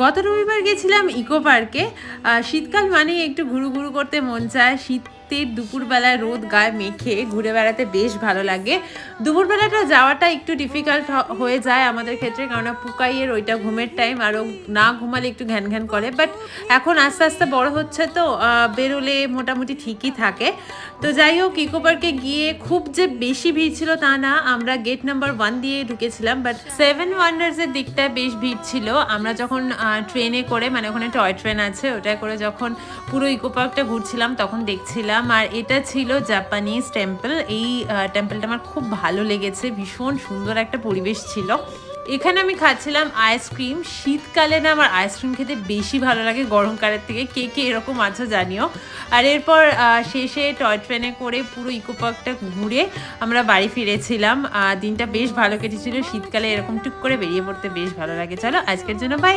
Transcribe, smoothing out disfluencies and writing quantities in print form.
গত রবিবার গেছিলাম ইকো পার্কে। শীতকাল মানেই একটু ঘুরু ঘুরু করতে মন চায়। শীতের দুপুরবেলায় রোদ গায়ে মেখে ঘুরে বেড়াতে বেশ ভালো লাগে। দুপুরবেলাটা যাওয়াটা একটু ডিফিকাল্ট হয়ে যায় আমাদের ক্ষেত্রে, কেননা পুকাইয়ের ওইটা ঘুমের টাইম, আরও না ঘুমালে একটু ঘ্যান ঘ্যান করে। বাট এখন আস্তে আস্তে বড় হচ্ছে তো বেরোলে মোটামুটি ঠিকই থাকে। তো যাই হোক, ইকো পার্কে গিয়ে খুব যে বেশি ভিড় ছিল তা না, আমরা গেট নাম্বার 1 দিয়ে ঢুকেছিলাম, বাট 7 ওয়ান্ডার্সের দিকটায় বেশ ভিড় ছিল। আমরা যখন ট্রেনে করে, মানে ওখানে টয় ট্রেন আছে, ওটা করে যখন পুরো ইকো পার্কটা ঘুরছিলাম তখন দেখছিলাম। আর এটা ছিল জাপানিজ টেম্পল। এই টেম্পলটা আমার খুব ভালো লেগেছে, ভীষণ সুন্দর একটা পরিবেশ ছিল। এখানে আমি খাচ্ছিলাম আইসক্রিম। শীতকালে না আমার আইসক্রিম খেতে বেশি ভালো লাগে গরমকালের থেকে। কে কে এরকম আছো জানিও। আর এরপর শেষে টয় ট্রেনে করে পুরো ইকো পার্কটা ঘুরে আমরা বাড়ি ফিরেছিলাম। দিনটা বেশ ভালো কেটেছিল। শীতকালে এরকম টুক করে বেরিয়ে পড়তে বেশ ভালো লাগে। চলো আজকের জন্য বাই।